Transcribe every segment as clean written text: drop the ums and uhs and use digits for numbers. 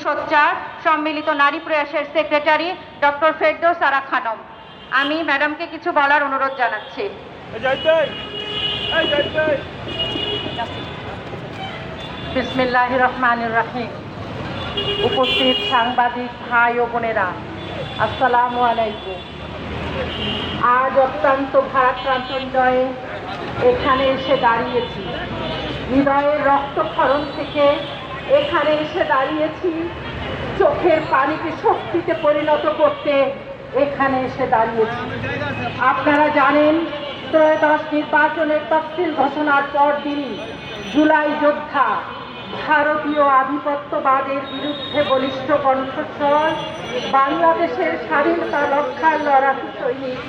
সোচ্চার সম্মিলিত নারী প্রয়াসের সেক্রেটারি ডক্টর ফেরদৌস আরা খানম। আমি ম্যাডামকে কিছু বলার অনুরোধ জানাচ্ছি। বিসমিল্লাহির রহমানির রহিম। উপস্থিত সাংবাদিক ভাই ও বোনেরা, আসসালামু আলাইকুম। আজ অত্যন্ত ভারাক্রান্ত হৃদয়ে এখানে এসে দাঁড়িয়েছি। হৃদয়ের রক্তক্ষরণ থেকে এখানে এসে দাঁড়িয়েছি। চোখের পানিকে শক্তিতে পরিণত করতে এখানে এসে দাঁড়িয়েছি। আপনারা জানেন, ত্রয়োদশ নির্বাচনের তফসিল ঘোষণার পর দিনই জুলাই যোদ্ধা, ভারতীয় আধিপত্যবাদের বিরুদ্ধে বলিষ্ঠ কণ্ঠস্বর বাংলাদেশের স্বাধীনতা রক্ষার লড়াকু সৈনিক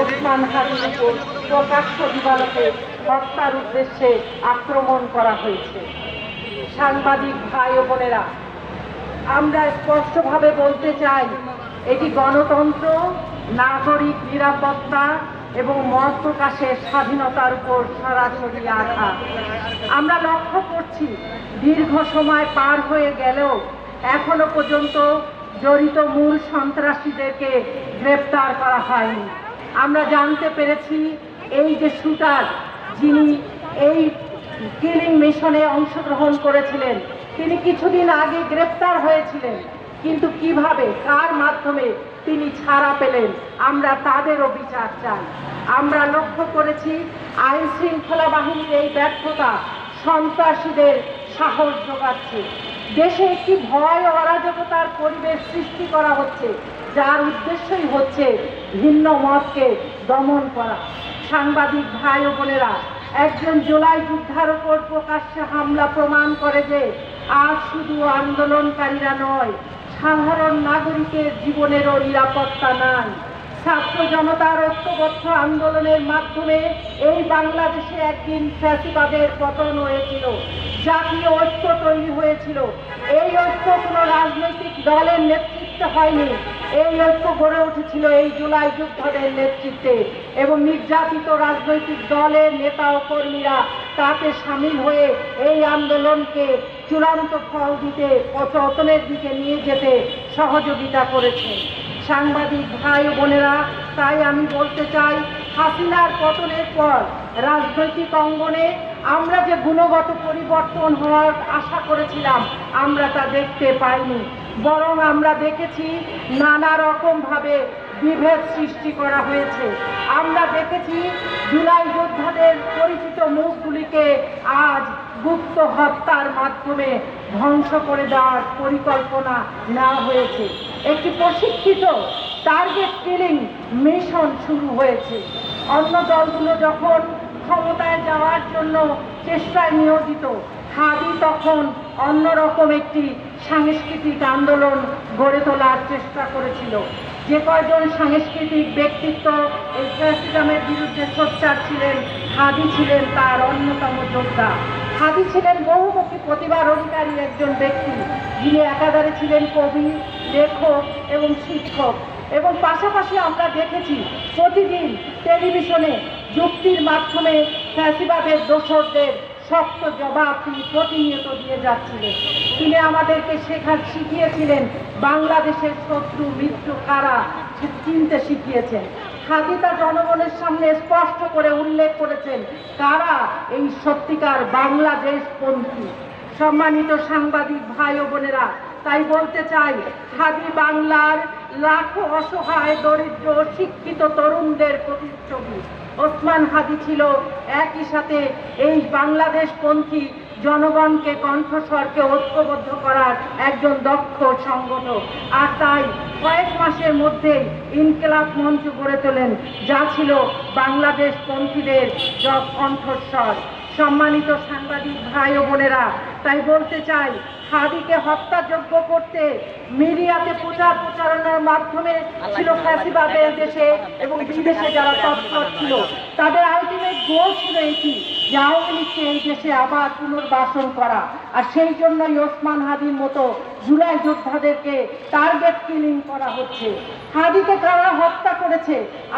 ওসমান হাদির উপর প্রকাশ্য দিবালোকে হত্যার উদ্দেশ্যে আক্রমণ করা হয়েছে। সাংবাদিক ভাই ও বোনেরা, আমরা স্পষ্টভাবে বলতে চাই, এটি গণতন্ত্র, নাগরিক নিরাপত্তা এবং মত প্রকাশের স্বাধীনতার উপর সরাসরি আঘাত। আমরা লক্ষ্য করছি, দীর্ঘ সময় পার হয়ে গেলেও এখনো পর্যন্ত জড়িত মূল সন্ত্রাসীদেরকে গ্রেপ্তার করা হয়নি। আমরা জানতে পেরেছি, এই যে শুটার, যিনি এই কিলিং মিশনে অংশগ্রহণ করেছিলেন, তিনি কিছুদিন আগে গ্রেপ্তার হয়েছিলেন। কিন্তু কিভাবে, কার মাধ্যমে তিনি ছাড়া পেলেন, আমরা তাদেরও বিচার চাই। আমরা লক্ষ্য করেছি, আইন শৃঙ্খলা বাহিনীর এই ব্যর্থতা সন্ত্রাসীদের সাহস যোগাচ্ছে। দেশে একটি ভয় ও অরাজকতার পরিবেশ সৃষ্টি করা হচ্ছে, যার উদ্দেশ্যই হচ্ছে ভিন্ন মতকে দমন করা। সাংবাদিক ভাই ও বোনেরা, একজন জুলাই যোদ্ধার উপর প্রকাশ্যে হামলা প্রমাণ করে যে আজ শুধু আন্দোলনকারীরা নয়, সাধারণ নাগরিকের জীবনেরও নিরাপত্তা নাই। ছাত্র জনতার ঐক্যবদ্ধ আন্দোলনের মাধ্যমে এই বাংলাদেশে একদিন ফ্যাসিবাদের পতন হয়েছিল, জাতীয় ঐক্য তৈরি হয়েছিল। এই ঐক্য কোনো রাজনৈতিক দলের নেতৃত্বে হয়নি, এই ঐক্য গড়ে উঠেছিল এই জুলাই যোদ্ধাদের নেতৃত্বে, এবং নির্যাতিত রাজনৈতিক দলের নেতা ও কর্মীরা তাতে সামিল হয়ে এই আন্দোলনকে চূড়ান্ত ফল দিতে, পতনের দিকে নিয়ে যেতে সহযোগিতা করেছে। সাংবাদিক ভাই ও বোনেরা, তাই আমি বলতে চাই, হাসিনার পতনের পর রাজনৈতিক অঙ্গনে আমরা যে গুণগত পরিবর্তন হওয়ার আশা করেছিলাম, আমরা তা দেখতে পাইনি। বরং আমরা দেখেছি নানা রকমভাবে বিভেদ সৃষ্টি করা হয়েছে। আমরা দেখেছি জুলাই যোদ্ধাদের পরিচিত মুখগুলিকে আজ গুপ্ত হত্যার মাধ্যমে ধ্বংস করে দেওয়ার পরিকল্পনা নেওয়া হয়েছে। একটি প্রশিক্ষিত টার্গেট কিলিং মিশন শুরু হয়েছে। অন্য দলগুলো যখন ক্ষমতায় যাওয়ার জন্য চেষ্টায় নিয়োজিত, হাদি তখন অন্যরকম একটি সাংস্কৃতিক আন্দোলন গড়ে তোলার চেষ্টা করেছিল। যে কয়জন সাংস্কৃতিক ব্যক্তিত্ব এই ফ্যাসিজমের বিরুদ্ধে সোচ্চার ছিলেন, হাদি ছিলেন তার অন্যতম যোদ্ধা। হাদি ছিলেন বহুমুখী প্রতিভার অধিকারী একজন ব্যক্তি, যিনি একাধারে ছিলেন কবি, লেখক এবং শিক্ষক। এবং পাশাপাশি আমরা দেখেছি প্রতিদিন টেলিভিশনে যুক্তির মাধ্যমে ফ্যাসিবাদের দোসরদের শক্ত জবাব তিনি প্রতিনিয়ত দিয়ে যাচ্ছিলেন। তিনি আমাদেরকে শিখিয়েছিলেন বাংলাদেশের শত্রু মিত্র কারা, চিনতে শিখিয়েছেন। হাদি তার জনগণের সামনে স্পষ্ট করে উল্লেখ করেছেন কারা এই সত্যিকার বাংলাদেশপন্থী। সম্মানিত সাংবাদিক ভাই ও বোনেরা, তাই বলতে চাই, হাদি বাংলার লাখো অসহায় দরিদ্র শিক্ষিত তরুণদের প্রতিচ্ছবি। ওসমান হাদি ছিল একই সাথে এই বাংলাদেশপন্থী জনগণকে, কণ্ঠস্বরকে ঐক্যবদ্ধ করার একজন দক্ষ সংগঠক। আর তাই কয়েক মাসের মধ্যেই ইনকিলাব মঞ্চ গড়ে তোলেন, যা ছিল বাংলাদেশপন্থীদের কণ্ঠস্বর। সম্মানিত সাংবাদিক ভাই ও বোনেরা, তাই বলতে চাই, হাদিকে হত্যাযোগ্য করতে মিডিয়াতে প্রচারণার মাধ্যমে ছিল ফ্যাসিবাদের দেশে এবং বিদেশে যারা তৎপর ছিল, তাদের আলটিমেট গোল ছিল এটি যে আওয়ামী লীগকে এই দেশে আবার পুনর্বাসন করা। আর সেই জন্যই ওসমান হাদির মতো জুলাই যোদ্ধাদেরকে টার্গেট কিলিং করা হচ্ছে। হাদিকে কারা হত্যা করেছে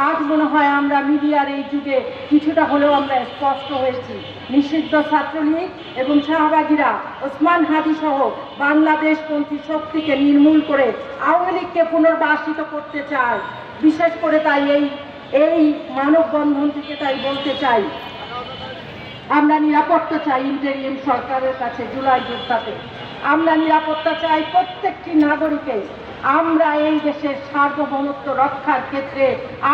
আজ মনে হয় আমরা মিডিয়ার এই যুগে কিছুটা হলেও আমরা স্পষ্ট হয়েছি। নিষিদ্ধ ছাত্রলীগ এবং শাহবাগীরা ওসমান হাদি সহ বাংলাদেশপন্থী শক্তিকে নির্মূল করে আওয়ামী লীগকে পুনর্বাসিত করতে চায়। বিশেষ করে তাই এই মানববন্ধন থেকে তাই বলতে চাই, আমরা নিরাপত্তা চাই ইন্টারিম সরকারের কাছে জুলাই যোদ্ধাদের, আমরা নিরাপত্তা চাই প্রত্যেকটি নাগরিকের। আমরা এই দেশের সার্বভৌমত্ব রক্ষার ক্ষেত্রে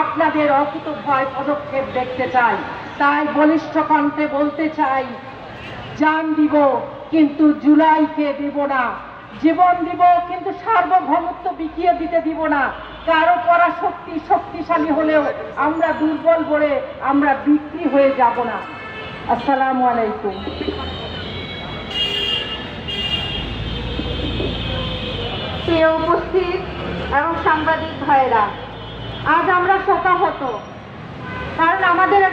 আপনাদের অকুতোভয় পদক্ষেপ দেখতে চাই। তাই বলিষ্ঠ কণ্ঠে বলতে চাই, জান দিব কিন্তু জুলাইকে দিব না, জীবন দিব কিন্তু সার্বভৌমত্ব বিকিয়ে দিতে দিব না। কারো পরাশক্তি শক্তিশালী হলেও আমরা দুর্বল বলে আমরা বিক্রি হয়ে যাব না। আসসালামু আলাইকুম। প্রিয় উপস্থিত এবং সাংবাদিক ভাইয়েরা, আজ আমরা শোকাহত, কারণ আমাদের